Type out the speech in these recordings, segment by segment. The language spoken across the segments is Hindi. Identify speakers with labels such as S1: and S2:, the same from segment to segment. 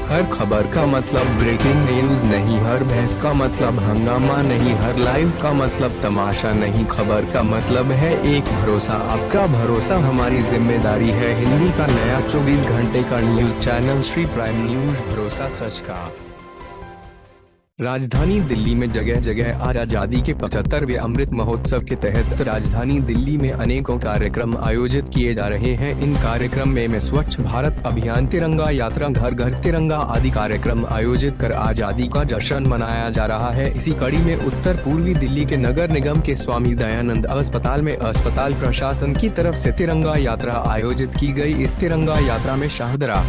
S1: हर खबर का मतलब ब्रेकिंग न्यूज नहीं, हर बहस का मतलब हंगामा नहीं, हर लाइव का मतलब तमाशा नहीं। खबर का मतलब है एक भरोसा, आपका भरोसा हमारी जिम्मेदारी है। हिंदी का नया 24 घंटे का news channel Shri prime news, भरोसा सच का। राजधानी दिल्ली में जगह जगह आज आजादी के 75वें अमृत महोत्सव के तहत राजधानी दिल्ली में अनेकों कार्यक्रम आयोजित किए जा रहे हैं। इन कार्यक्रम में स्वच्छ भारत अभियान, तिरंगा यात्रा, घर घर तिरंगा आदि कार्यक्रम आयोजित कर आजादी का जश्न मनाया जा रहा है। इसी कड़ी में उत्तर पूर्वी दिल्ली के नगर निगम के स्वामी दयानंद अस्पताल में अस्पताल प्रशासन की तरफ से तिरंगा यात्रा आयोजित की गई। इस तिरंगा यात्रा में शाहदरा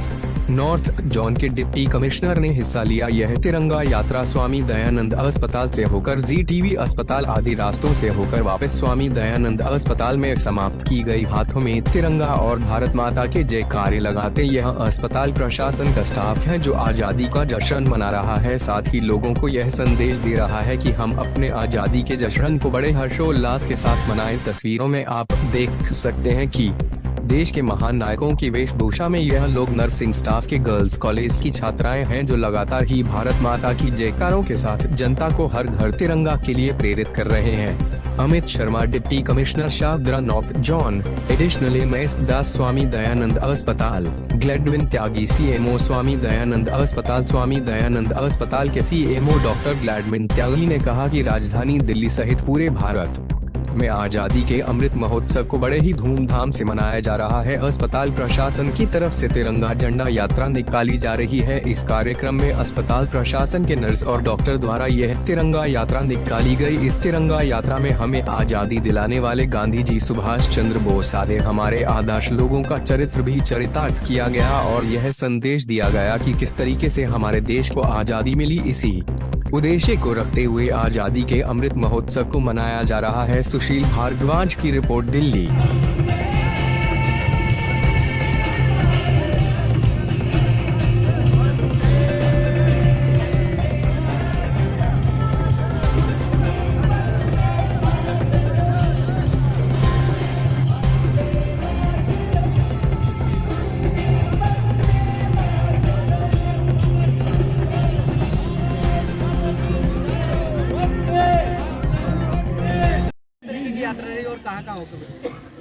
S1: नॉर्थ जोन के डिप्टी कमिश्नर ने हिस्सा लिया। यह तिरंगा यात्रा स्वामी दयानंद अस्पताल से होकर ZTV अस्पताल आदि रास्तों से होकर वापस स्वामी दयानंद अस्पताल में समाप्त की गई। हाथों में तिरंगा और भारत माता के जयकारे लगाते यह अस्पताल प्रशासन का स्टाफ है जो आजादी का जश्न मना रहा है। साथ ही लोगों को यह संदेश दे रहा है कि हम अपने आजादी के जश्न को बड़े हर्षोल्लास के साथ मनाएं। तस्वीरों में आप देख सकते हैं कि देश के महान नायकों की वेशभूषा में यह लोग नर्सिंग स्टाफ के गर्ल्स कॉलेज की छात्राएं हैं जो लगातार ही भारत माता की जयकारों के साथ जनता को हर घर तिरंगा के लिए प्रेरित कर रहे हैं। Amit Sharma, deputy commissioner Shahdara north zone, additional MS Das, Swami Dayanand अस्पताल, ग्लैडविन त्यागी, CMO स्वामी दयानंद अस्पताल। स्वामी दयानंद अस्पताल के CMO डॉक्टर ग्लैडविन त्यागी ने कहा कि राजधानी दिल्ली सहित पूरे भारत में आजादी के अमृत महोत्सव को बड़े ही धूमधाम से मनाया जा रहा है। अस्पताल प्रशासन की तरफ से तिरंगा झंडा यात्रा निकाली जा रही है। इस कार्यक्रम में अस्पताल प्रशासन के नर्स और डॉक्टर द्वारा यह तिरंगा यात्रा निकाली गई। इस तिरंगा यात्रा में हमें आजादी दिलाने वाले गांधी जी, सुभाष चंद्र बोस आदि हमारे आदर्श लोगों का चरित्र भी चरितार्थ किया गया और यह संदेश दिया गया कि किस तरीके से हमारे देश को आजादी मिली। इसी उद्देश्य को रखते हुए आजादी के अमृत महोत्सव को मनाया जा रहा है। सुशील भारद्वाज की रिपोर्ट, दिल्ली।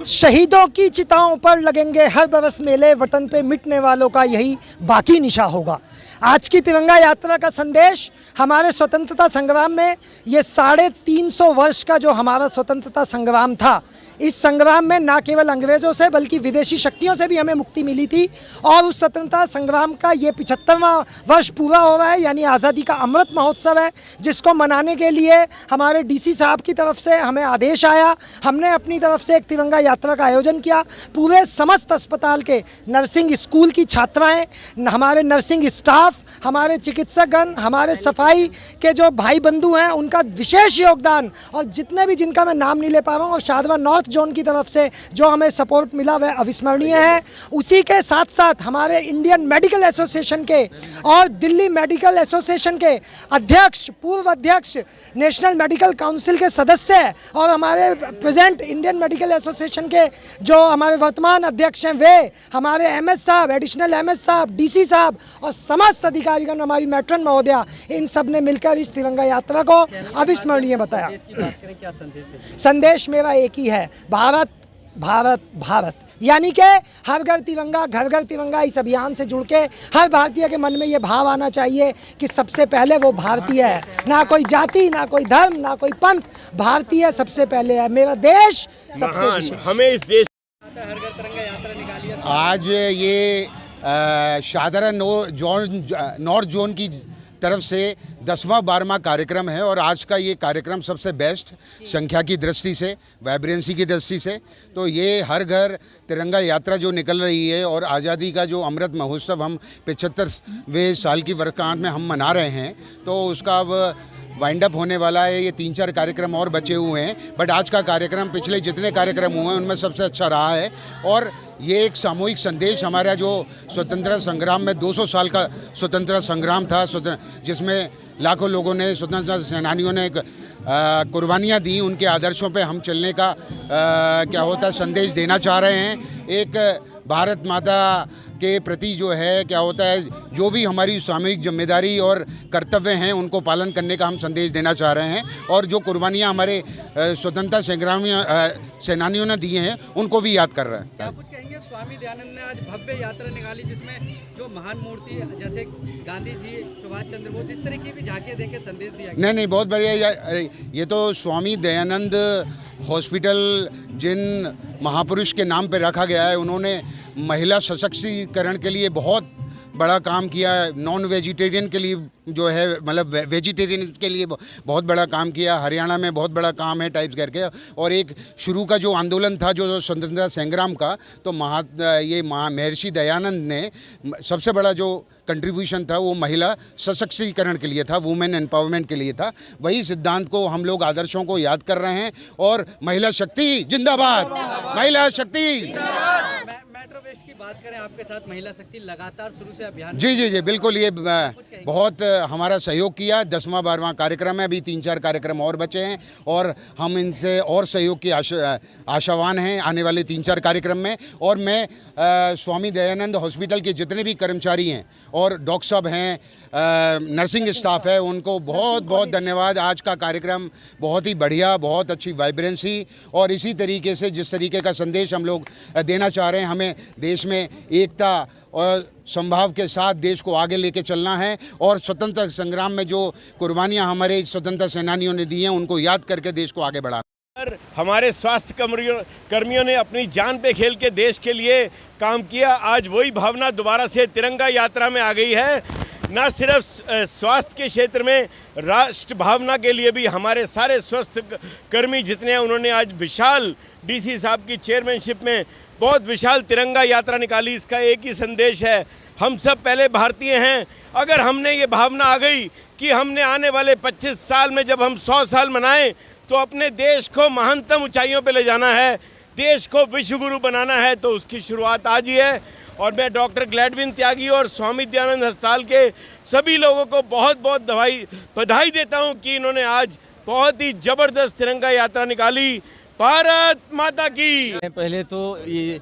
S2: शहीदों की चिताओं पर लगेंगे हर बरस मेले, वतन पे मिटने वालों का यही बाकी निशा होगा। आज की तिरंगा यात्रा का संदेश हमारे स्वतंत्रता संग्राम में, ये 350 वर्ष का जो हमारा स्वतंत्रता संग्राम था, इस संग्राम में न केवल अंग्रेज़ों से बल्कि विदेशी शक्तियों से भी हमें मुक्ति मिली थी। और उस स्वतंत्रता संग्राम का ये 75वां वर्ष पूरा हो रहा है, यानी आज़ादी का अमृत महोत्सव है, जिसको मनाने के लिए हमारे DC साहब की तरफ से हमें आदेश आया। हमने अपनी तरफ से एक तिरंगा यात्रा का आयोजन किया। पूरे समस्त अस्पताल के नर्सिंग स्कूल की छात्राएँ, हमारे नर्सिंग स्टाफ, हमारे चिकित्सकगण, हमारे सफाई के जो भाई बंधु हैं, उनका विशेष योगदान, और जितने भी जिनका मैं नाम नहीं ले पा रहा हूँ, और शाहदरा नॉर्थ जोन की तरफ से जो हमें सपोर्ट मिला वह अविस्मरणीय है। उसी के साथ साथ हमारे इंडियन मेडिकल एसोसिएशन के और दिल्ली मेडिकल एसोसिएशन के अध्यक्ष, पूर्व अध्यक्ष, नेशनल मेडिकल काउंसिल के सदस्य और हमारे प्रेजेंट इंडियन मेडिकल एसोसिएशन के जो हमारे वर्तमान अध्यक्ष हैं, वे हमारे MS साहब, एडिशनल MS साहब, DC साहब और समस्त अधिकारीगण, हमारी मैट्रन महोदया, इन सब ने मिलकर इस तिरंगा यात्रा को अविस्मरणीय बताया। संदेश मेरा एक ही है, भारत भारत भारत, यानी कि हर घर तिरंगा, घर घर तिरंगा। इस अभियान से जुड़ के हर भारतीय के मन में ये भाव आना चाहिए कि सबसे पहले वो भारतीय है, ना कोई जाति, ना कोई धर्म, ना कोई पंथ, भारतीय सबसे पहले है। मेरा देश सबसे विशेष।
S3: हमें इस देश
S4: हर घर तिरंगा यात्रा निकाली है।
S3: आज ये शाहदरा नॉर्थ जोन की तरफ से 10वां 12वां कार्यक्रम है और आज का ये कार्यक्रम सबसे बेस्ट संख्या की दृष्टि से, वाइब्रेंसी की दृष्टि से, तो ये हर घर तिरंगा यात्रा जो निकल रही है और आज़ादी का जो अमृत महोत्सव हम 75वें साल की वर्षगांठ में हम मना रहे हैं, तो उसका अब वाइंड अप होने वाला है। ये 3-4 कार्यक्रम और बचे हुए हैं, बट आज का कार्यक्रम पिछले जितने कार्यक्रम हुए हैं उनमें सबसे अच्छा रहा है। और ये एक सामूहिक संदेश, हमारा जो स्वतंत्रता संग्राम में 200 साल का स्वतंत्रता संग्राम था, जिसमें लाखों लोगों ने, स्वतंत्रता सेनानियों ने कुर्बानियाँ दी, उनके आदर्शों पे हम चलने का क्या होता है संदेश देना चाह रहे हैं। एक भारत माता के प्रति जो है क्या होता है, जो भी हमारी सामूहिक जिम्मेदारी और कर्तव्य हैं उनको पालन करने का हम संदेश देना चाह रहे हैं, और जो कुर्बानियाँ हमारे स्वतंत्रता सेनानियों ने दिए हैं उनको भी याद कर रहे हैं।
S4: क्या कुछ कहेंगे? स्वामी दयानंद ने आज भव्य यात्रा निकाली जिसमेन जो महान मूर्ति जैसे गांधी जी, सुभाष चंद्र बोस, इस तरह की भी झांकियां देके संदेश दिया गया।
S3: नहीं, बहुत बढ़िया। ये तो स्वामी दयानंद हॉस्पिटल जिन महापुरुष के नाम पे रखा गया है, उन्होंने महिला सशक्तिकरण के लिए बहुत बड़ा काम किया है। नॉन वेजिटेरियन के लिए जो है, मतलब वेजिटेरियन के लिए बहुत बड़ा काम किया। हरियाणा में बहुत बड़ा काम है टाइप्स करके। और एक शुरू का जो आंदोलन था जो स्वतंत्रता संग्राम का, तो महर्षि दयानंद ने सबसे बड़ा जो कंट्रीब्यूशन था वो महिला सशक्तिकरण के लिए था, वुमेन एम्पावरमेंट के लिए था। वही सिद्धांत को हम लोग, आदर्शों को याद कर रहे हैं। और महिला शक्ति जिंदाबाद, महिला शक्ति।
S4: मेट्रो वेस्ट की बात करें, आपके साथ महिला शक्ति लगातार शुरू से अभियान।
S3: जी, बिल्कुल। ये बहुत हमारा सहयोग किया। 10वां 12वां कार्यक्रम है, अभी 3-4 कार्यक्रम और बचे हैं, और हम इनसे और सहयोग की आशावान हैं आने वाले 3-4 कार्यक्रम में। और मैं स्वामी दयानंद हॉस्पिटल के जितने भी कर्मचारी हैं और डॉक्टर साहब हैं, नर्सिंग स्टाफ है, उनको बहुत बहुत धन्यवाद। आज का कार्यक्रम बहुत ही बढ़िया, बहुत अच्छी वाइब्रेंसी, और इसी तरीके से जिस तरीके का संदेश हम लोग देना चाह रहे हैं, हमें देश में एकता और संभाव के साथ देश को आगे लेके चलना है। और स्वतंत्रता संग्राम में जो कुर्बानियां हमारे स्वतंत्रता सेनानियों ने दी हैं, उनको याद करके देश को आगे बढ़ाना।
S5: हमारे स्वास्थ्य कर्मियों ने अपनी जान पे खेल के देश के लिए काम किया। आज वही भावना दोबारा से तिरंगा यात्रा में आ गई है। न सिर्फ स्वास्थ्य के क्षेत्र में, राष्ट्र भावना के लिए भी हमारे सारे स्वास्थ्य कर्मी जितने हैं, उन्होंने आज विशाल डीसी साहब की चेयरमैनशिप में बहुत विशाल तिरंगा यात्रा निकाली। इसका एक ही संदेश है, हम सब पहले भारतीय हैं। अगर हमने ये भावना आ गई कि हमने आने वाले 25 साल में जब हम 100 साल मनाएं, तो अपने देश को महानतम ऊंचाइयों पे ले जाना है, देश को विश्वगुरु बनाना है, तो उसकी शुरुआत आज ही है। और मैं डॉक्टर ग्लैडविन त्यागी और स्वामी दयानंद अस्पताल के सभी लोगों को बहुत बहुत बधाई देता हूं कि इन्होंने आज बहुत ही ज़बरदस्त तिरंगा यात्रा निकाली। भारत माता की।
S6: पहले तो ये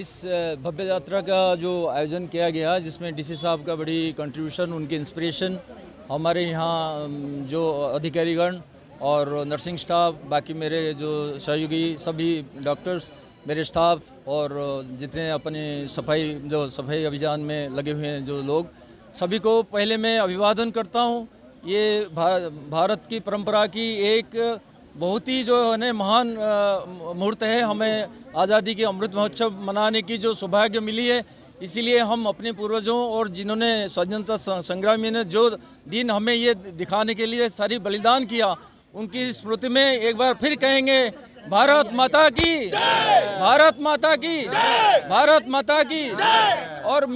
S6: इस भव्य यात्रा का जो आयोजन किया गया, जिसमें डीसी साहब का बड़ी कंट्रीब्यूशन, उनकी इंस्पिरेशन, हमारे यहाँ जो अधिकारीगण और नर्सिंग स्टाफ, बाकी मेरे जो सहयोगी सभी डॉक्टर्स, मेरे स्टाफ, और जितने अपने सफाई अभियान में लगे हुए हैं जो लोग, सभी को पहले मैं अभिवादन करता हूँ। ये भारत की परंपरा की एक बहुत ही जो है महान मुहूर्त है। हमें आज़ादी के अमृत महोत्सव मनाने की जो सौभाग्य मिली है, इसीलिए हम अपने पूर्वजों और जिन्होंने स्वतंत्रता संग्रामी ने जो दिन हमें ये दिखाने के लिए सारी बलिदान किया, उनकी स्मृति में एक बार फिर कहेंगे, भारत माता की, भारत माता की, भारत माता की। और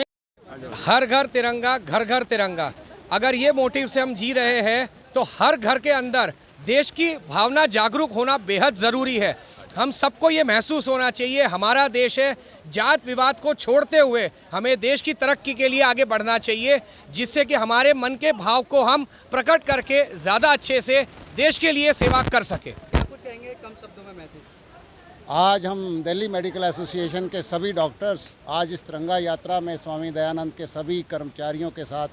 S7: हर घर तिरंगा, घर घर तिरंगा, अगर ये मोटिव से हम जी रहे हैं, तो हर घर के अंदर देश की भावना जागरूक होना बेहद ज़रूरी है। हम सबको ये महसूस होना चाहिए, हमारा देश है, जात विवाद को छोड़ते हुए हमें देश की तरक्की के लिए आगे बढ़ना चाहिए, जिससे कि हमारे मन के भाव को हम प्रकट करके ज़्यादा अच्छे से देश के लिए सेवा कर सके।
S4: कुछ कहेंगे कम शब्दों में मैसेज?
S8: आज हम दिल्ली मेडिकल एसोसिएशन के सभी डॉक्टर्स आज इस तिरंगा यात्रा में स्वामी दयानंद के सभी कर्मचारियों के साथ,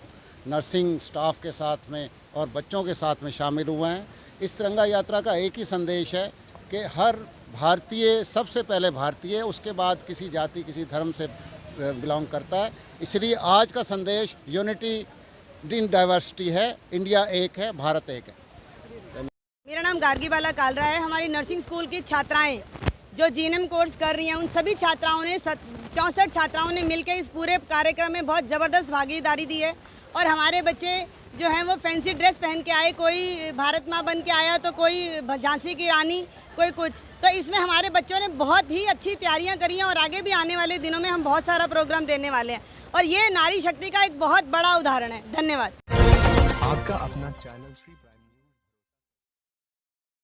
S8: नर्सिंग स्टाफ के साथ में और बच्चों के साथ में शामिल हुए हैं। इस तिरंगा यात्रा का एक ही संदेश है कि हर भारतीय सबसे पहले भारतीय, उसके बाद किसी जाति किसी धर्म से बिलोंग करता है। इसलिए आज का संदेश यूनिटी इन डाइवर्सिटी है, इंडिया एक है, भारत एक है।
S9: मेरा नाम गार्गी बाला कालरा है। हमारी नर्सिंग स्कूल की छात्राएं जो जीएनएम कोर्स कर रही हैं, उन सभी छात्राओं ने 64 छात्राओं ने मिलकर इस पूरे कार्यक्रम में बहुत ज़बरदस्त भागीदारी दी है। और हमारे बच्चे जो हैं वो फैंसी ड्रेस पहन के आए, कोई भारत माँ बन के आया, तो कोई झांसी की रानी, कोई कुछ। तो इसमें हमारे बच्चों ने बहुत ही अच्छी तैयारियां करी हैं और आगे भी आने वाले दिनों में हम बहुत सारा प्रोग्राम देने वाले हैं, और ये नारी शक्ति का एक बहुत बड़ा उदाहरण है। धन्यवाद।
S1: आपका अपना चैनल